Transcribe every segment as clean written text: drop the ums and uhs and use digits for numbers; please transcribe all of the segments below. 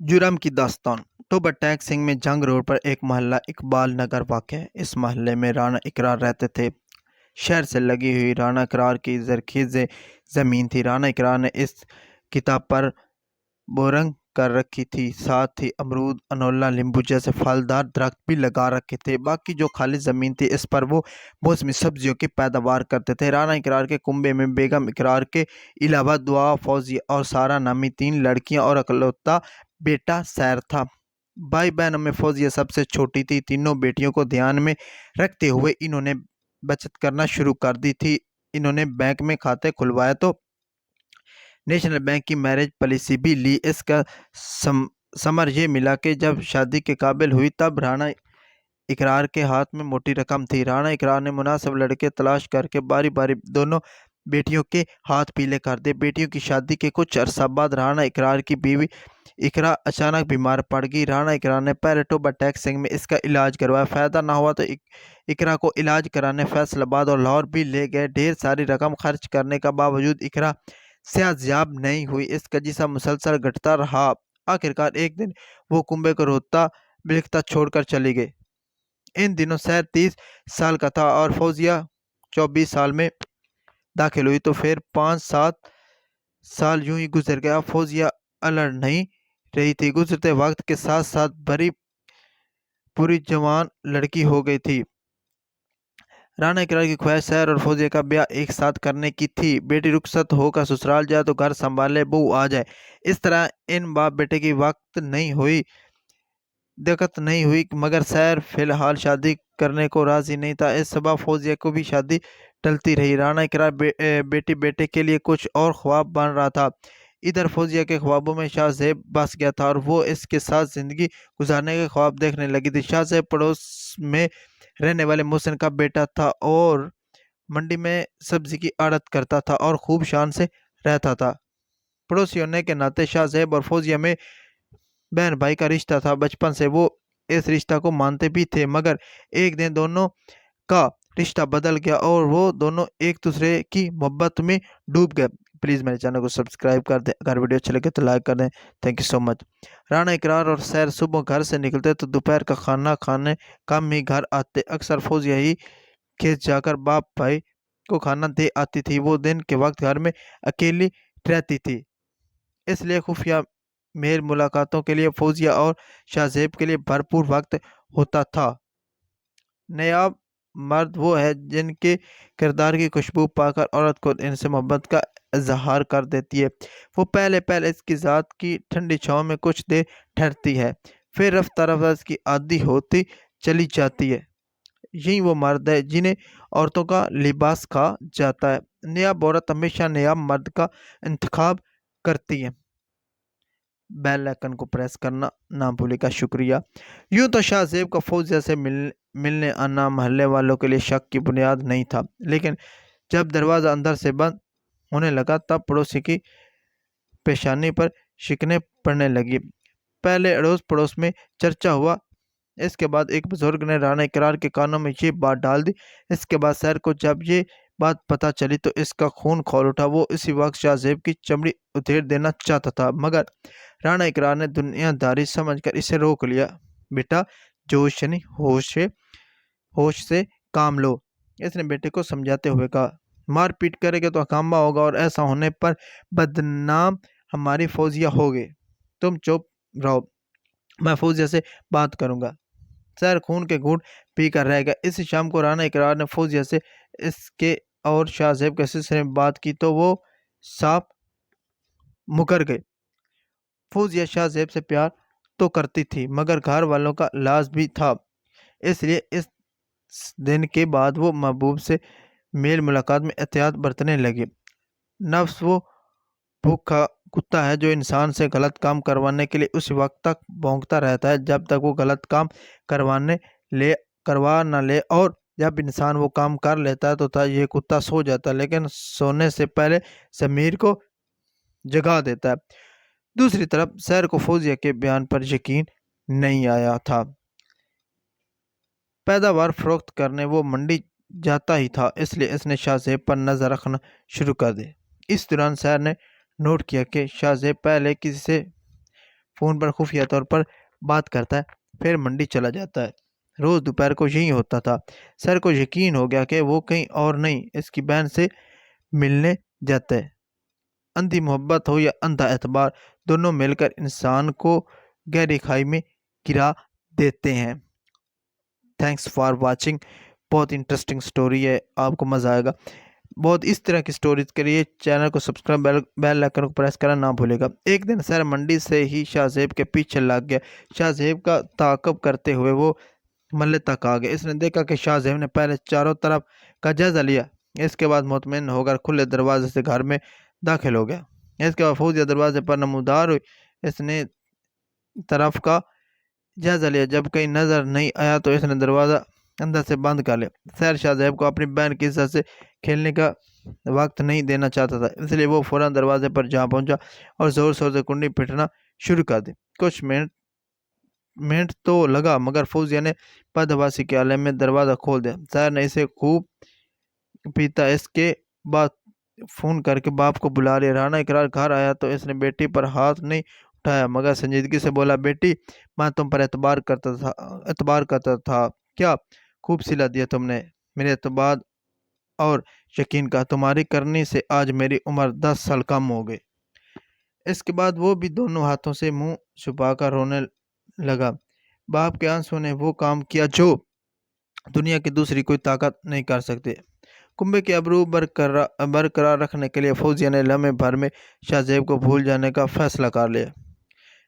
جرم کی داستان ٹوبہ ٹیک سنگھ میں جنگ روڈ پر ایک محلہ اقبال نگر واقع ہے۔ اس محلے میں رانا اقرار رہتے تھے۔ شہر سے لگی ہوئی رانا اقرار کی زرخیز زمین تھی۔ رانا اقرار نے اس کتاب پر بورنگ کر رکھی تھی، ساتھ ہی امرود، انولا، لیمبو جیسے پھلدار درخت بھی لگا رکھے تھے۔ باقی جو خالی زمین تھی اس پر وہ موسمی سبزیوں کی پیداوار کرتے تھے۔ رانا اقرار کے کنبے میں بیگم اقرار کے علاوہ دعا، فوزیہ اور سارہ نامی 3 لڑکیاں اور اکلوتا بیٹا سیر تھا۔ بھائی بہنوں میں فوزیہ سب سے چھوٹی تھی۔ تینوں بیٹیوں کو دھیان میں رکھتے ہوئے انہوں نے بچت کرنا شروع کر دی تھی۔ انہوں نے بینک میں کھاتے کھلوائے تو نیشنل بینک کی میرج پالیسی بھی لی۔ اس کا ثمر یہ ملا کہ جب شادی کے قابل ہوئی تب رانا اقرار کے ہاتھ میں موٹی رقم تھی۔ رانا اقرار نے مناسب لڑکے تلاش کر کے باری باری دونوں بیٹیوں کے ہاتھ پیلے کر دیے۔ بیٹیوں کی شادی کے کچھ عرصہ بعد رانا اقرار کی بیوی اقرا اچانک بیمار پڑ گئی۔ رانا اقرار نے پہلے ٹوبہ ٹیک سنگھ میں اس کا علاج کروایا، فائدہ نہ ہوا تو اقرا کو علاج کرانے فیصل آباد اور لاہور بھی لے گئے۔ ڈھیر ساری رقم خرچ کرنے کا باوجود اقرا صحت یاب نہیں ہوئی۔ اس کا جسم مسلسل گھٹتا رہا۔ آخرکار ایک دن وہ کنبے کو روتا بلکتا چھوڑ کر چلی گئی۔ ان دنوں سیر 30 سال کا تھا اور فوزیہ 24 سال میں داخل ہوئی تو پھر 5-7 سال یوں ہی گزر گیا۔ فوزیہ الڑ نہیں رہی تھی، گزرتے وقت کے ساتھ ساتھ بڑی پوری جوان لڑکی ہو گئی تھی۔ رانا اقرار کی خواہش سیر اور فوزیہ کا بیاہ ایک ساتھ کرنے کی تھی۔ بیٹی رخصت ہو کر سسرال جائے تو گھر سنبھالے بہو آ جائے۔ اس طرح ان باپ بیٹے کی دقت نہیں ہوئی، مگر سیر فی الحال شادی کرنے کو راضی نہیں تھا۔ اس سبب فوزیہ کو بھی شادی ٹلتی رہی۔ رانا اقرار بیٹے کے لیے کچھ اور خواب بن رہا تھا۔ ادھر فوزیہ کے خوابوں میں شاہ زیب بس گیا تھا اور وہ اس کے ساتھ زندگی گزارنے کے خواب دیکھنے لگی تھی۔ شاہ زیب پڑوس میں رہنے والے محسن کا بیٹا تھا اور منڈی میں سبزی کی آڑت کرتا تھا اور خوب شان سے رہتا تھا۔ پڑوسی ہونے کے ناطے شاہ زیب اور فوزیہ میں بہن بھائی کا رشتہ تھا۔ بچپن سے وہ اس رشتہ کو مانتے بھی تھے، مگر ایک دن دونوں کا رشتہ بدل گیا اور وہ دونوں ایک دوسرے کی محبت میں ڈوب گئے۔ پلیز میرے چینل کو سبسکرائب کر دیں، اگر ویڈیو اچھا لگے تو لائک کر دیں۔ تھینک یو سو مچ۔ رانا اقرار اور سیر صبح گھر سے نکلتے تو دوپہر کا کھانا کھانے کم ہی گھر آتے۔ اکثر فوزیہ ہی کھیت جا کر باپ بھائی کو کھانا دے آتی تھی۔ وہ دن کے وقت گھر میں اکیلی رہتی تھی، اس لیے خفیہ میل ملاقاتوں کے لیے فوزیہ اور شاہ زیب کے لیے بھرپور وقت ہوتا تھا۔ نایاب مرد وہ ہے جن کے کردار کی خوشبو پا کر عورت کو ان سے محبت کا اظہار کر دیتی ہے۔ وہ پہلے اس کی ذات کی ٹھنڈی چھاؤں میں کچھ دیر ٹھہرتی ہے، پھر رفتہ رفتہ اس کی عادی ہوتی چلی جاتی ہے۔ یہی وہ مرد ہے جنہیں عورتوں کا لباس کہا جاتا ہے۔ نایاب عورت ہمیشہ نایاب مرد کا انتخاب کرتی ہے۔ بیل آئیکن کو پریس کرنا نہ بھولے گا، شکریہ۔ یوں تو شاہ زیب کا فوزیہ سے ملنے آنا محلے والوں کے لیے شک کی بنیاد نہیں تھا، لیکن جب دروازہ اندر سے بند ہونے لگا تب پڑوسی کی پیشانی پر شکنیں پڑنے لگی۔ پہلے اڑوس پڑوس میں چرچا ہوا، اس کے بعد ایک بزرگ نے رانا اقرار کے کانوں میں یہ بات ڈال دی۔ اس کے بعد سیر کو جب یہ بات پتہ چلی تو اس کا خون کھول اٹھا۔ وہ اسی وقت شاہ زیب کی چمڑی ادھیڑ دینا چاہتا تھا، مگر رانا اقرار نے دنیا داری سمجھ کر اسے روک لیا۔ بیٹا جوش ہوش سے کام لو، اس نے بیٹے کو سمجھاتے ہوئے کہا۔ مار پیٹ کرے گا تو ہنگامہ ہوگا اور ایسا ہونے پر بدنام ہماری فوزیہ ہوگی۔ تم چپ رہو، میں فوزیہ سے بات کروں گا۔ سیر خون کے گھونٹ پی کر رہ گیا۔ اس شام کو رانا اقرار نے فوزیہ سے اس کے اور شاہ زیب کے سلسلے میں بات کی تو وہ صاف مکر گئے۔ فوزیہ شاہ زیب سے پیار تو کرتی تھی، مگر گھر والوں کا لاز بھی تھا، اس لیے اس دن کے بعد وہ محبوب سے میل ملاقات میں احتیاط برتنے لگی۔ نفس وہ بھوکا کتا ہے جو انسان سے غلط کام کروانے کے لیے اس وقت تک بھونکتا رہتا ہے جب تک وہ غلط کام کروا نہ لے، اور جب انسان وہ کام کر لیتا ہے تو یہ کتا سو جاتا ہے، لیکن سونے سے پہلے ضمیر کو جگا دیتا ہے۔ دوسری طرف سیر کو فوزیہ کے بیان پر یقین نہیں آیا تھا۔ پیداوار فروخت کرنے وہ منڈی جاتا ہی تھا، اس لیے اس نے شاہ زیب پر نظر رکھنا شروع کر دی۔ اس دوران سیر نے نوٹ کیا کہ شاہ زیب پہلے کسی سے فون پر خفیہ طور پر بات کرتا ہے، پھر منڈی چلا جاتا ہے۔ روز دوپہر کو یہی ہوتا تھا۔ سر کو یقین ہو گیا کہ وہ کہیں اور نہیں اس کی بہن سے ملنے جاتا ہے۔ اندھی محبت ہو یا اندھا اعتبار، دونوں مل کر انسان کو گہری کھائی میں گرا دیتے ہیں۔ Thanks for watching. بہت انٹرسٹنگ سٹوری ہے، آپ کو مزہ آئے گا۔ بہت اس طرح کی سٹوریز کے لیے چینل کو سبسکرائب، بیل آئیکن کو پریس کرنا نہ بھولے گا۔ ایک دن سیر منڈی سے ہی شاہ زیب کے پیچھے لگ گیا۔ شاہ زیب کا تعاقب کرتے ہوئے وہ محلے تک آ گیا۔ اس نے دیکھا کہ شاہ زیب نے پہلے چاروں طرف کا جائزہ لیا، اس کے بعد مطمئن ہو کر کھلے دروازے سے گھر میں داخل ہو گیا۔ اس کے بعد فوزیہ دروازے پر نمودار ہوئی۔ اس نے طرف کا جائزہ لیا، جب کہیں نظر نہیں آیا تو اس نے دروازہ اندر سے بند کر لیا۔ سیر شاہ زیب کو اپنی بہن کے عزت سے کھیلنے کا وقت نہیں دینا چاہتا تھا، اس لیے وہ فوراً دروازے پر جا پہنچا اور زور زور سے کنڈی پھٹنا شروع کر دی۔ کچھ منٹ تو لگا، مگر فوزیہ نے بدحواسی کے عالم میں دروازہ کھول دیا۔ سیر نے اسے خوب پیتا، اس کے بعد فون کر کے باپ کو بلا لیا۔ رانا اقرار گھر آیا تو اس نے بیٹی پر ہاتھ نہیں اٹھایا، مگر سنجیدگی سے بولا، بیٹی، میں تم پر اعتبار کرتا تھا، کیا خوب سلا دیا تم نے میرے اعتبار اور یقین کا۔ تمہاری کرنی سے آج میری عمر 10 سال کم ہو گئی۔ اس کے بعد وہ بھی دونوں ہاتھوں سے منہ چھپا کر رونے لگا۔ باپ کے آنسوں نے وہ کام کیا جو دنیا کی دوسری کوئی طاقت نہیں کر سکتی۔ کنبے کے ابرو برقرار رکھنے کے لیے فوزیہ نے لمحے بھر میں شاہ زیب کو بھول جانے کا فیصلہ کر لیا۔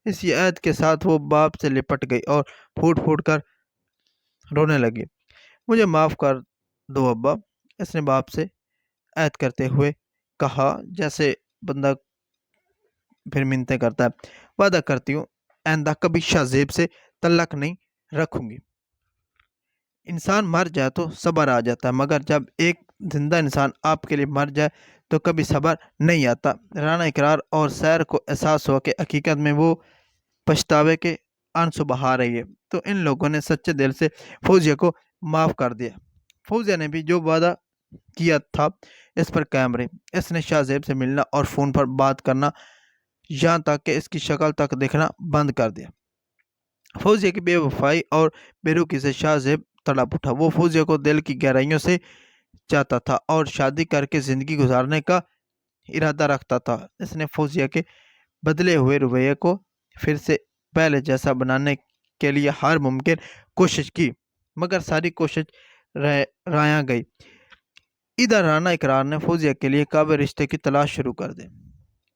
اسی عہد کے ساتھ وہ باپ سے لپٹ گئی اور پھوٹ پھوٹ کر رونے لگی۔ مجھے معاف کر دو ابا، اس نے باپ سے عہد کرتے ہوئے کہا، جیسے بندہ پھر منتیں کرتا ہے۔ وعدہ کرتی ہوں آئندہ کبھی شاہ زیب سے تعلق نہیں رکھوں گی۔ انسان مر جائے تو صبر آ جاتا ہے، مگر جب ایک زندہ انسان آپ کے لیے مر جائے تو کبھی صبر نہیں آتا۔ رانا اقرار اور سیر کو احساس ہوا کہ حقیقت میں وہ پچھتاوے کے آنسو بہا رہی ہے، تو ان لوگوں نے سچے دل سے فوزیہ کو معاف کر دیا۔ فوزیہ نے بھی جو وعدہ کیا تھا اس پر قائم رہی۔ اس نے شاہ زیب سے ملنا اور فون پر بات کرنا، یہاں تک کہ اس کی شکل تک دیکھنا بند کر دیا۔ فوزیہ کی بے وفائی اور بے رخی سے شاہ زیب تڑپ اٹھا۔ وہ فوزیہ کو دل کی گہرائیوں سے چاہتا تھا اور شادی کر کے زندگی گزارنے کا ارادہ رکھتا تھا۔ اس نے فوزیہ کے بدلے ہوئے رویے کو پھر سے پہلے جیسا بنانے کے لیے ہر ممکن کوشش کی، مگر ساری کوشش رائع گئی۔ ادھر رانا اقرار نے فوزیہ کے لیے قابل رشتے کی تلاش شروع کر دی۔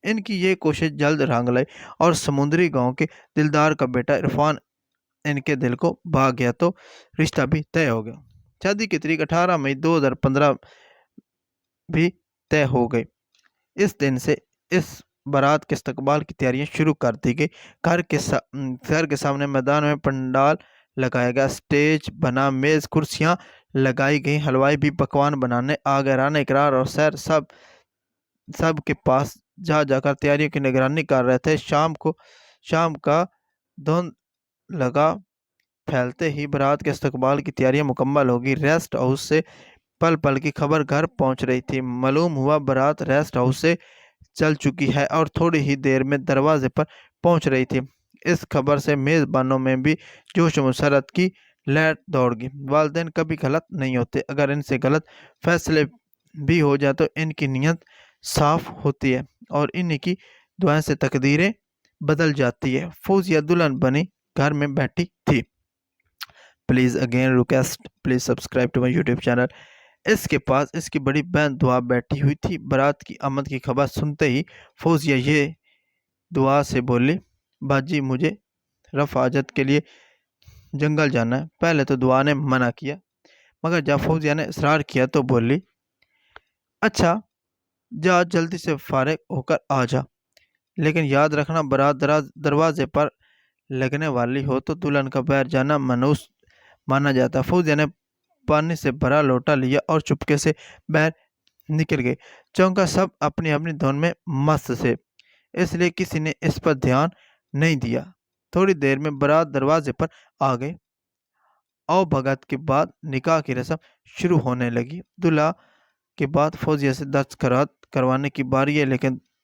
ان کی یہ کوشش جلد رنگ لائی اور سمندری گاؤں کے دلدار کا بیٹا عرفان ان کے دل کو بھا گیا تو رشتہ بھی طے ہو گیا۔ شادی کی تاریخ 18 مئی 2015 بھی طے ہو گئی۔ اس دن سے اس بارات کے استقبال کی تیاریاں شروع کر دی گئی۔ گھر کے سامنے میدان میں پنڈال لگایا گیا، سٹیج بنا، میز کرسیاں لگائی گئی، حلوائی بھی پکوان بنانے آ گئے۔ رانا اقرار اور سیر سب کے پاس جا کر تیاریوں کی نگرانی کر رہے تھے۔ شام کا دھند لگا پھیلتے ہی بارات کے استقبال کی تیاریاں مکمل ہوگی۔ ریسٹ ہاؤس سے پل پل کی خبر گھر پہنچ رہی تھی۔ معلوم ہوا بارات ریسٹ ہاؤس سے چل چکی ہے اور تھوڑی ہی دیر میں دروازے پر پہنچ رہی تھی۔ اس خبر سے میزبانوں میں بھی جوش و مسرت کی لہر دوڑ گئی۔ والدین کبھی غلط نہیں ہوتے، اگر ان سے غلط فیصلے بھی ہو جائے تو ان کی نیت صاف ہوتی ہے اور ان کی دعائیں سے تقدیریں بدل جاتی ہے۔ فوزیہ دلہن بنی گھر میں بیٹھی تھی۔ Please again request, please subscribe to my YouTube channel. اس کے پاس اس کی بڑی بہن دعا بیٹھی ہوئی تھی۔ بارات کی آمد کی خبر سنتے ہی فوزیہ یہ دعا سے بولی، باجی مجھے رفع حاجت کے لیے جنگل جانا ہے۔ پہلے تو دعا نے منع کیا، مگر جب فوزیہ نے اصرار کیا تو بولی، اچھا جا جلدی سے فارغ ہو کر آ جا، لیکن یاد رکھنا بارات دروازے پر لگنے والی ہو تو دلہن کا باہر جانا منحوس مانا جاتا۔ فوزیہ نے پانی سے بھرا لوٹا لیا اور چپکے سے باہر نکل گئی۔ چونکہ سب اپنی اپنی دھن میں مست تھے، اس لیے کسی نے اس پر دھیان نہیں دیا۔ تھوڑی دیر میں بارات دروازے پر آ گئی۔ او بھگت کے بعد نکاح کی رسم شروع ہونے لگی۔ دلہا کے بعد فوزیہ سے دستخط کروانے کی باری ہے، لیکن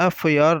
FIR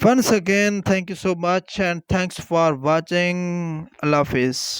Once again, thank you so much and thanks for watching. Allah Hafiz.